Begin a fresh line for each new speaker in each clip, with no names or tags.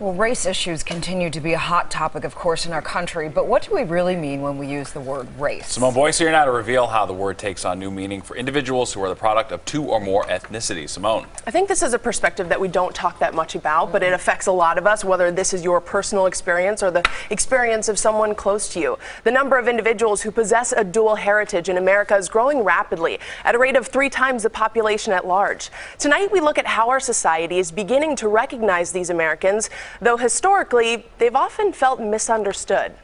Well, race issues continue to be a hot topic, of course, in our country, but what do we really mean when we use the word race?
Simone Boyce here now to reveal how the word takes on new meaning for individuals who are the product of two or more ethnicities. Simone.
I think this is a perspective that we don't talk that much about, but it affects a lot of us, whether this is your personal experience or the experience of someone close to you. The number of individuals who possess a dual heritage in America is growing rapidly at a rate of 3 times the population at large. Tonight, we look at how our society is beginning to recognize these Americans, though historically, they've often felt misunderstood.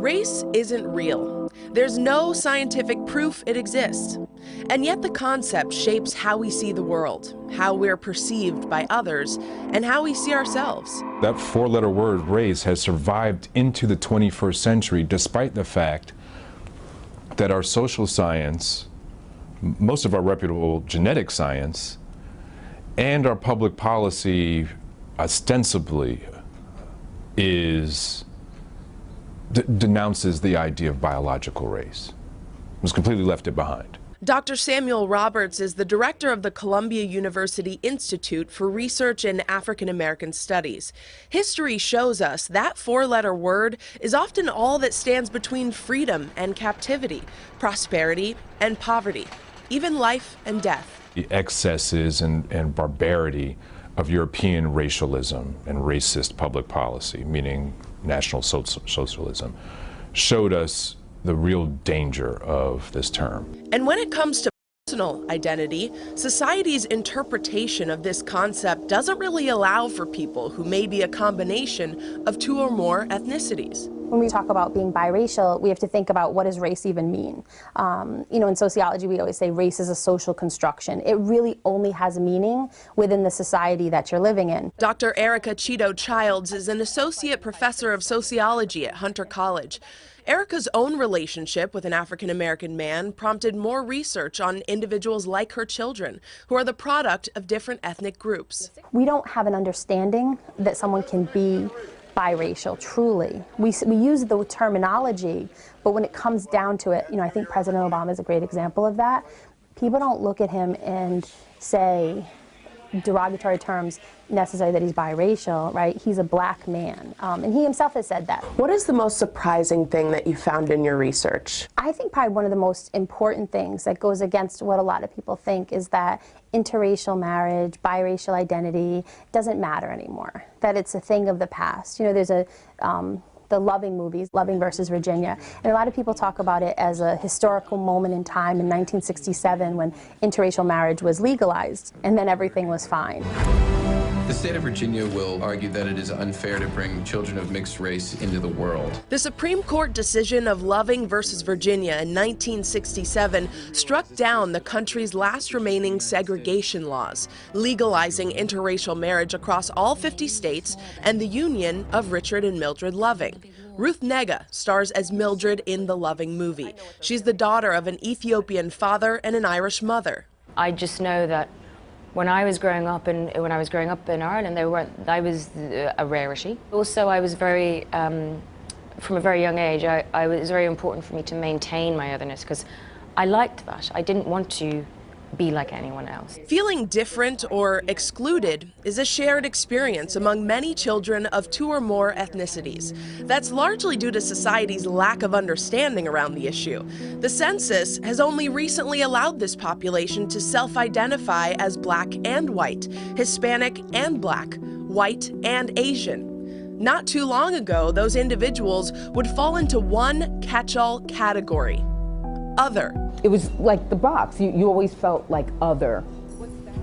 Race isn't real. There's no scientific proof it exists. And yet the concept shapes how we see the world, how we're perceived by others, and how we see ourselves.
That 4-letter word, race, has survived into the 21st century despite the fact that our social science, most of our reputable genetic science, and our public policy ostensibly denounces the idea of biological race. It was completely left it behind.
Dr. Samuel Roberts is the director of the Columbia University Institute for Research in African American Studies. History shows us that 4-letter word is often all that stands between freedom and captivity, prosperity and poverty, even life and death.
The excesses and barbarity of European racialism and racist public policy, meaning National Socialism, showed us the real danger of this term.
And when it comes to personal identity, society's interpretation of this concept doesn't really allow for people who may be a combination of 2 or more ethnicities.
When we talk about being biracial, we have to think about what does race even mean. In sociology, we always say race is a social construction. It really only has meaning within the society that you're living in.
Dr. Erica Cheeto-Childs is an associate professor of sociology at Hunter College. Erica's own relationship with an African-American man prompted more research on individuals like her children, who are the product of different ethnic groups.
We don't have an understanding that someone can be biracial, truly. We use the terminology, but when it comes down to it, I think President Obama is a great example of that. People don't look at him and say derogatory terms necessarily that he's biracial, right? He's a black man, and he himself has said that.
What is the most surprising thing that you found in your research?
I think probably one of the most important things that goes against what a lot of people think is that interracial marriage, biracial identity doesn't matter anymore, that it's a thing of the past. There's the Loving movies, Loving versus Virginia. And a lot of people talk about it as a historical moment in time in 1967 when interracial marriage was legalized, and then everything was fine.
The state of Virginia will argue that it is unfair to bring children of mixed race into the world.
The Supreme Court decision of Loving versus Virginia in 1967 struck down the country's last remaining segregation laws, legalizing interracial marriage across all 50 states and the union of Richard and Mildred Loving. Ruth Nega stars as Mildred in the Loving movie. She's the daughter of an Ethiopian father and an Irish mother.
I just know that when I was growing up in Ireland, I was a rarity. Also, I was very, from a very young age, it was very important for me to maintain my otherness because I liked that. I didn't want to be like anyone else.
Feeling different or excluded is a shared experience among many children of 2 or more ethnicities. That's largely due to society's lack of understanding around the issue. The census has only recently allowed this population to self-identify as black and white, Hispanic and black, white and Asian. Not too long ago, those individuals would fall into one catch-all category: other.
It was like the box. You always felt like other.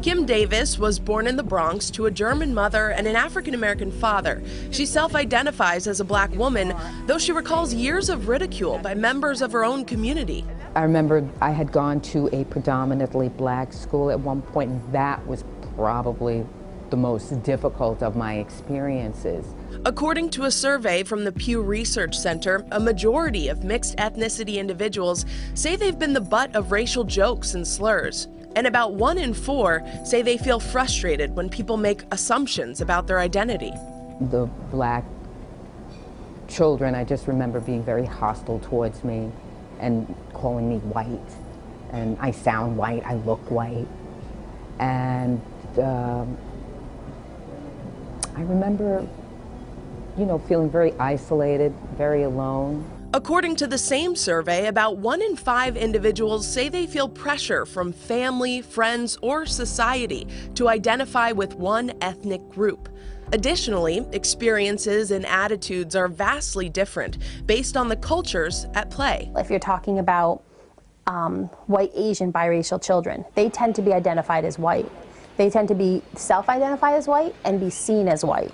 Kim Davis was born in the Bronx to a German mother and an African-American father. She self-identifies as a black woman, though she recalls years of ridicule by members of her own community.
I remember I had gone to a predominantly black school at one point, and that was probably the most difficult of my experiences.
According to a survey from the Pew Research Center, a majority of mixed ethnicity individuals say they've been the butt of racial jokes and slurs. And about 1 in 4 say they feel frustrated when people make assumptions about their identity.
The black children, I just remember being very hostile towards me. and calling me white. And I sound white, I look white. And I remember, you know, feeling very isolated, very alone.
According to the same survey, about 1 in 5 individuals say they feel pressure from family, friends, or society to identify with one ethnic group. Additionally, experiences and attitudes are vastly different based on the cultures at play.
If you're talking about white Asian biracial children, they tend to be identified as white. They tend to be self-identify as white and be seen as white.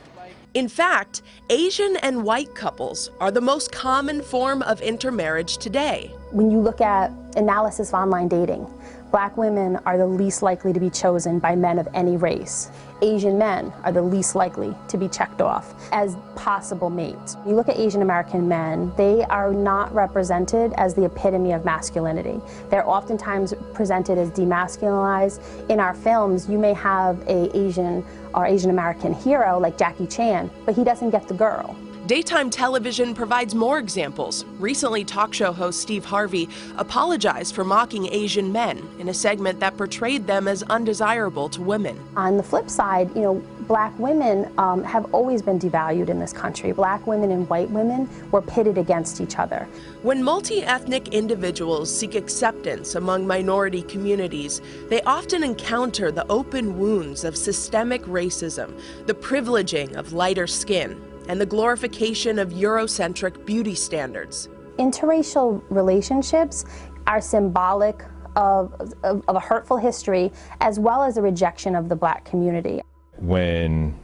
In fact, Asian and white couples are the most common form of intermarriage today.
When you look at analysis of online dating, Black women are the least likely to be chosen by men of any race. Asian men are the least likely to be checked off as possible mates. You look at Asian American men, they are not represented as the epitome of masculinity. They're oftentimes presented as demasculinized. In our films, you may have an Asian or Asian American hero like Jackie Chan, but he doesn't get the girl.
Daytime television provides more examples. Recently, talk show host Steve Harvey apologized for mocking Asian men in a segment that portrayed them as undesirable to women.
On the flip side, you know, Black women have always been devalued in this country. Black women and white women were pitted against each other.
When multi-ethnic individuals seek acceptance among minority communities, they often encounter the open wounds of systemic racism, the privileging of lighter skin, and the glorification of Eurocentric beauty standards.
Interracial relationships are symbolic of a hurtful history as well as a rejection of the Black community.
When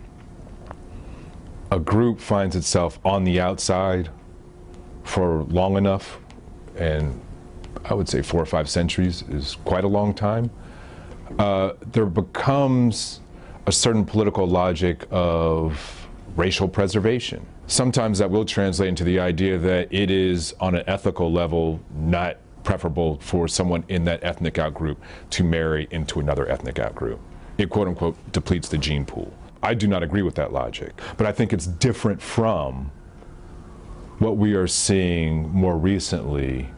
a group finds itself on the outside for long enough, and I would say 4 or 5 centuries is quite a long time, there becomes a certain political logic of racial preservation. Sometimes that will translate into the idea that it is on an ethical level not preferable for someone in that ethnic outgroup to marry into another ethnic outgroup. It quote unquote depletes the gene pool. I do not agree with that logic, but I think it's different from what we are seeing more recently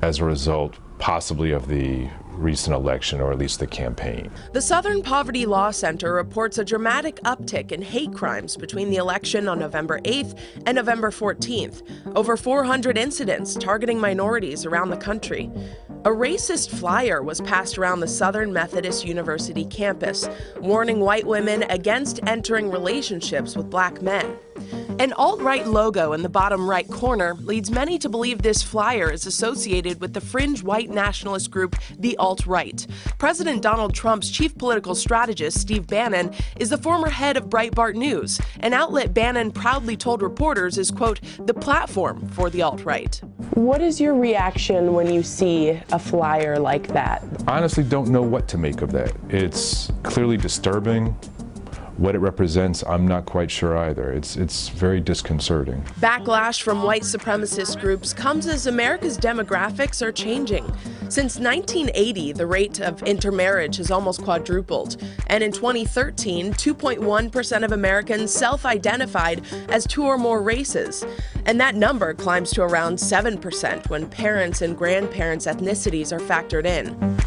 as a result possibly of the recent election, or at least the campaign.
The Southern Poverty Law Center reports a dramatic uptick in hate crimes between the election on November 8th and November 14th. Over 400 incidents targeting minorities around the country. A racist flyer was passed around the Southern Methodist University campus, warning white women against entering relationships with Black men. An alt-right logo in the bottom right corner leads many to believe this flyer is associated with the fringe white nationalist group, the alt-right. President Donald Trump's chief political strategist, Steve Bannon, is the former head of Breitbart News, an outlet Bannon proudly told reporters is, quote, the platform for the alt-right.
What is your reaction when you see a flyer like that?
I honestly don't know what to make of that. It's clearly disturbing. What it represents, I'm not quite sure either. It's very disconcerting.
Backlash from white supremacist groups comes as America's demographics are changing. Since 1980, the rate of intermarriage has almost quadrupled. And in 2013, 2.1% of Americans self-identified as 2 or more races. And that number climbs to around 7% when parents' and grandparents' ethnicities are factored in.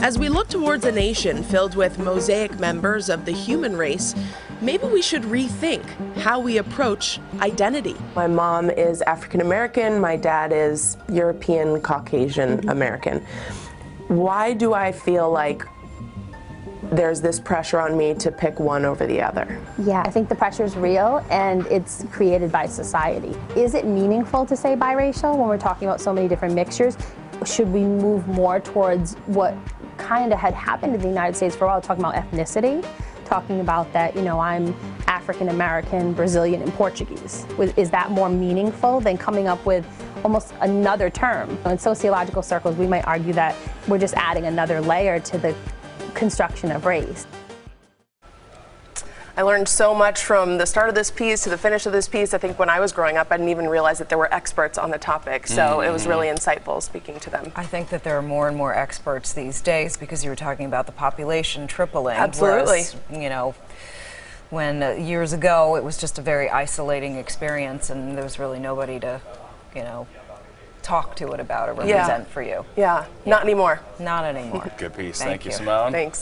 As we look towards a nation filled with mosaic members of the human race, maybe we should rethink how we approach identity.
My mom is African American, my dad is European Caucasian American. Why do I feel like there's this pressure on me to pick one over the other?
Yeah, I think the pressure is real and it's created by society. Is it meaningful to say biracial when we're talking about so many different mixtures? Should we move more towards what kind of had happened in the United States for a while, talking about ethnicity, talking about that, you know, I'm African American, Brazilian, and Portuguese. Is that more meaningful than coming up with almost another term? In sociological circles, we might argue that we're just adding another layer to the construction of race.
I learned so much from the start of this piece to the finish of this piece. I think when I was growing up, I didn't even realize that there were experts on the topic, so it was really insightful speaking to them.
I think that there are more and more experts these days because you were talking about the population tripling.
Absolutely.
Whereas, you know, when years ago it was just a very isolating experience and there was really nobody to, you know, talk to it about or represent for you.
Yeah, not anymore.
Not anymore.
Good piece.
Thank
Thank you,
you.
Simone.
Thanks.